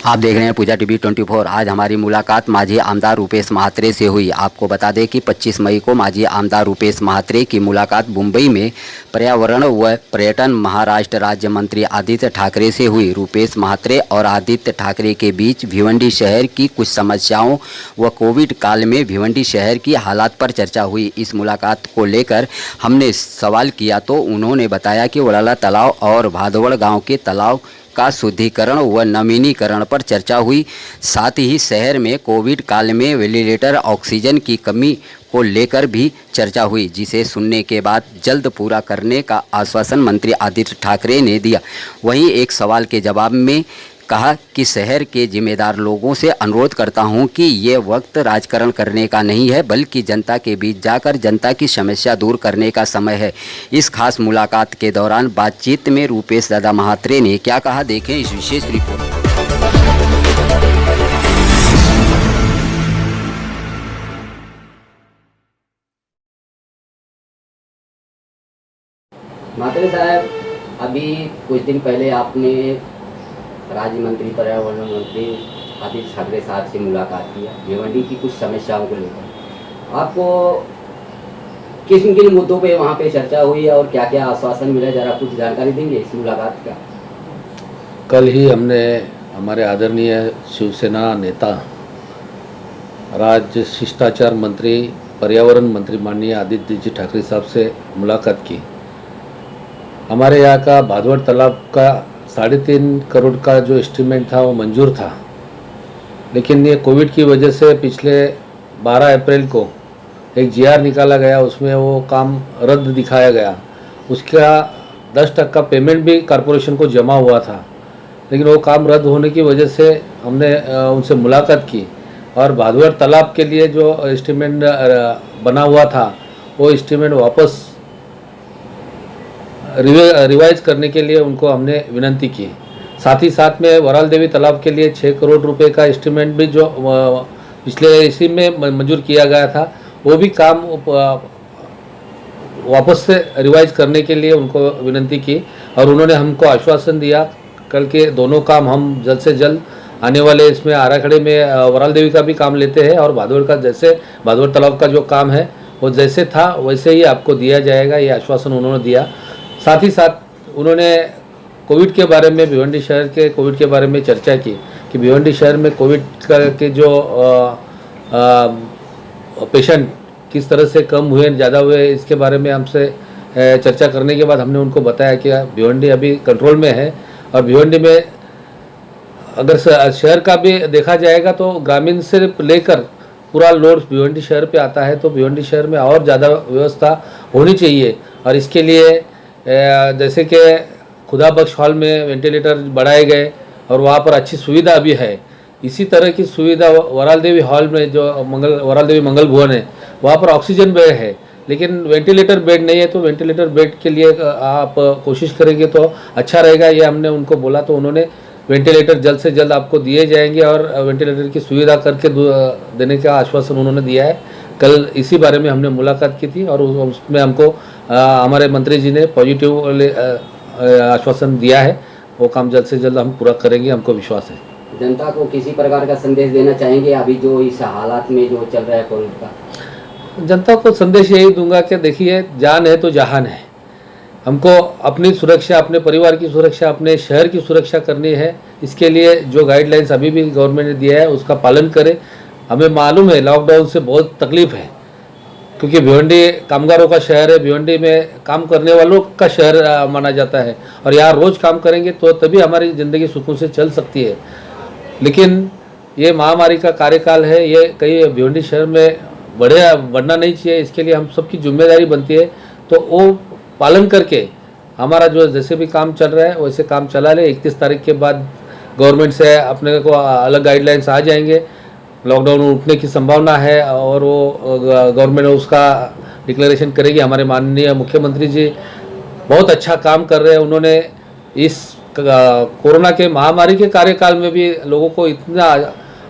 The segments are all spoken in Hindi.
आप देख रहे हैं पूजा टीवी 24। आज हमारी मुलाकात मांझी आमदार रूपेश महात्रे से हुई। आपको बता दें कि 25 मई को मांझी आमदार रूपेश महात्रे की मुलाकात मुंबई में पर्यावरण व पर्यटन महाराष्ट्र राज्य मंत्री आदित्य ठाकरे से हुई। रूपेश महात्रे और आदित्य ठाकरे के बीच भिवंडी शहर की कुछ समस्याओं व कोविड काल में भिवंडी शहर की हालात पर चर्चा हुई। इस मुलाकात को लेकर हमने सवाल किया तो उन्होंने बताया कि वड़ाला तालाब और भादवड़ गाँव के तालाब का शुद्धिकरण व नवीनीकरण पर चर्चा हुई। साथ ही शहर में कोविड काल में वेंटिलेटर ऑक्सीजन की कमी को लेकर भी चर्चा हुई, जिसे सुनने के बाद जल्द पूरा करने का आश्वासन मंत्री आदित्य ठाकरे ने दिया। वहीं एक सवाल के जवाब में कहा कि शहर के जिम्मेदार लोगों से अनुरोध करता हूं कि ये वक्त राजकारण करने का नहीं है, बल्कि जनता के बीच जाकर जनता की समस्या दूर करने का समय है। इस खास मुलाकात के दौरान बातचीत में रूपेश दादा महात्रे ने क्या कहा, देखें इस विशेष रिपोर्ट। महात्रे साहब, अभी कुछ दिन पहले आपने राज्य मंत्री पर्यावरण मंत्री आदित्य ठाकरे साहब से मुलाकात किया भिवंडी की कुछ समस्याओं को लेकर। आपको किन किन मुद्दों पे वहाँ पे चर्चा हुई और क्या क्या आश्वासन मिला, जरा कुछ जानकारी देंगे इस मुलाकात का। कल ही हमने हमारे आदरणीय शिवसेना नेता राज्य शिष्टाचार मंत्री पर्यावरण मंत्री माननीय आदित्य जी ठाकरे साहब से मुलाकात की। हमारे यहाँ का भादवड़ तालाब का 3.5 करोड़ का जो एस्टीमेट था वो मंजूर था, लेकिन ये कोविड की वजह से पिछले 12 अप्रैल को एक जीआर निकाला गया, उसमें वो काम रद्द दिखाया गया। उसका 10% पेमेंट भी कॉरपोरेशन को जमा हुआ था, लेकिन वो काम रद्द होने की वजह से हमने उनसे मुलाकात की और भादवड़ तालाब के लिए जो एस्टीमेट बना हुआ था वो एस्टीमेट वापस रिवाइज करने के लिए उनको हमने विनंती की। साथ ही साथ में वराल देवी तालाब के लिए 6 करोड़ रुपए का एस्टीमेट भी जो पिछले इसी में मंजूर किया गया था, वो भी काम वापस से रिवाइज करने के लिए उनको विनंती की और उन्होंने हमको आश्वासन दिया कल के दोनों काम हम जल्द से जल्द आने वाले इसमें आराखड़े में वराल देवी का भी काम लेते हैं और भादवड़ का जैसे भादवड़ तालाब का जो काम है वो जैसे था वैसे ही आपको दिया जाएगा, ये आश्वासन उन्होंने दिया। साथ ही साथ उन्होंने कोविड के बारे में भिवंडी शहर के कोविड के बारे में चर्चा की कि भिवंडी शहर में कोविड के जो पेशेंट किस तरह से कम हुए ज़्यादा हुए, इसके बारे में हमसे चर्चा करने के बाद हमने उनको बताया कि भिवंडी अभी कंट्रोल में है और भिवंडी में अगर शहर का भी देखा जाएगा तो ग्रामीण से लेकर पूरा लोड भिवंडी शहर पे आता है, तो भिवंडी शहर में और ज़्यादा व्यवस्था होनी चाहिए और इसके लिए जैसे कि खुदा बख्श हॉल में वेंटिलेटर बढ़ाए गए और वहाँ पर अच्छी सुविधा भी है। इसी तरह की सुविधा वराल देवी हॉल में जो वराल देवी मंगल भवन है वहाँ पर ऑक्सीजन बेड है, लेकिन वेंटिलेटर बेड नहीं है, तो वेंटिलेटर बेड के लिए आप कोशिश करेंगे तो अच्छा रहेगा, ये हमने उनको बोला। तो उन्होंने वेंटिलेटर जल्द से जल्द आपको दिए जाएंगे और वेंटिलेटर की सुविधा करके देने का आश्वासन उन्होंने दिया है। कल इसी बारे में हमने मुलाकात की थी और उसमें हमको हमारे मंत्री जी ने पॉजिटिव आश्वासन दिया है, वो काम जल्द से जल्द हम पूरा करेंगे, हमको विश्वास है। जनता को किसी प्रकार का संदेश देना चाहेंगे अभी जो इस हालात में जो चल रहा है कोविड का? जनता को संदेश यही दूंगा कि देखिए, जान है तो जहान है। हमको अपनी सुरक्षा, अपने परिवार की सुरक्षा, अपने शहर की सुरक्षा करनी है। इसके लिए जो गाइडलाइंस अभी भी गवर्नमेंट ने दिया है उसका पालन करें। हमें मालूम है लॉकडाउन से बहुत तकलीफ है, क्योंकि भिवंडी कामगारों का शहर है, भिवंडी में काम करने वालों का शहर माना जाता है और यहाँ रोज़ काम करेंगे तो तभी हमारी ज़िंदगी सुकून से चल सकती है। लेकिन ये महामारी का कार्यकाल है, ये कहीं भिवंडी शहर में बढ़ना नहीं चाहिए। इसके लिए हम सबकी जिम्मेदारी बनती है, तो वो पालन करके हमारा जो जैसे भी काम चल रहा है वैसे काम चला ले। 31 तारीख के बाद गवर्नमेंट से अपने को अलग गाइडलाइंस आ जाएंगे, लॉकडाउन उठने की संभावना है और वो गवर्नमेंट उसका डिक्लेरेशन करेगी। हमारे माननीय मुख्यमंत्री जी बहुत अच्छा काम कर रहे हैं, उन्होंने इस कोरोना के महामारी के कार्यकाल में भी लोगों को इतना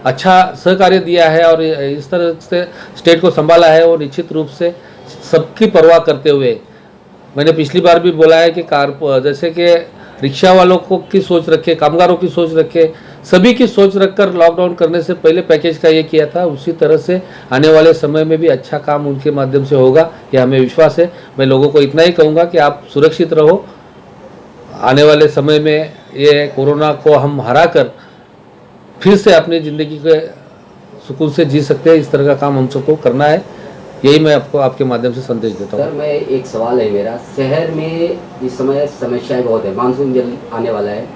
अच्छा सहकार्य दिया है और इस तरह से स्टेट को संभाला है। वो निश्चित रूप से सबकी परवाह करते हुए, मैंने पिछली बार भी बोला है कि जैसे कि रिक्शा वालों को की सोच रखे, कामगारों की सोच रखे, सभी की सोच रखकर लॉकडाउन करने से पहले पैकेज का ये किया था, उसी तरह से आने वाले समय में भी अच्छा काम उनके माध्यम से होगा, यह हमें विश्वास है। मैं लोगों को इतना ही कहूँगा कि आप सुरक्षित रहो। आने वाले समय में ये कोरोना को हम हराकर फिर से अपनी ज़िंदगी के सुकून से जी सकते हैं, इस तरह का काम हम सबको करना है। यही मैं आपको आपके माध्यम से संदेश देता हूँ। सर, मैं एक सवाल है मेरा, शहर में इस समय समस्याएं बहुत है, मानसून जल्द आने वाला है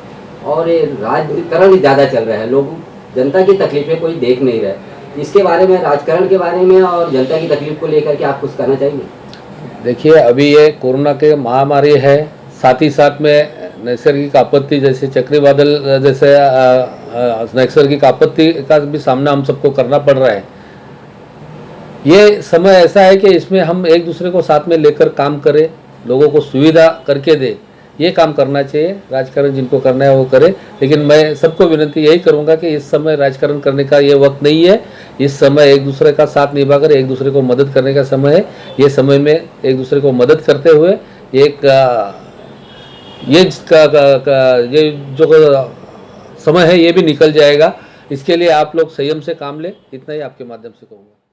और ये राजकारण ज़्यादा चल रहा है, लोग जनता की तकलीफें कोई देख नहीं रहे। इसके बारे में, राजकारण के बारे में और जनता की तकलीफ को लेकर के आप कुछ कहना चाहेंगे? देखिए, अभी ये कोरोना के महामारी है, साथ ही साथ में नैसर्गिक आपत्ति जैसे चक्रवादल जैसे नैसर्गिक आपत्ति का भी सामना हम सबको करना पड़ रहा है। ये समय ऐसा है कि इसमें हम एक दूसरे को साथ में लेकर काम करें, लोगों को सुविधा करके दे, ये काम करना चाहिए। राजकारण जिनको करना है वो करे, लेकिन मैं सबको विनती यही करूँगा कि इस समय राजकारण करने का ये वक्त नहीं है। इस समय एक दूसरे का साथ निभाकर एक दूसरे को मदद करने का समय है। ये समय में एक दूसरे को मदद करते हुए ये जो समय है ये भी निकल जाएगा। इसके लिए आप लोग संयम से काम लें, इतना ही आपके माध्यम से कहूँगा।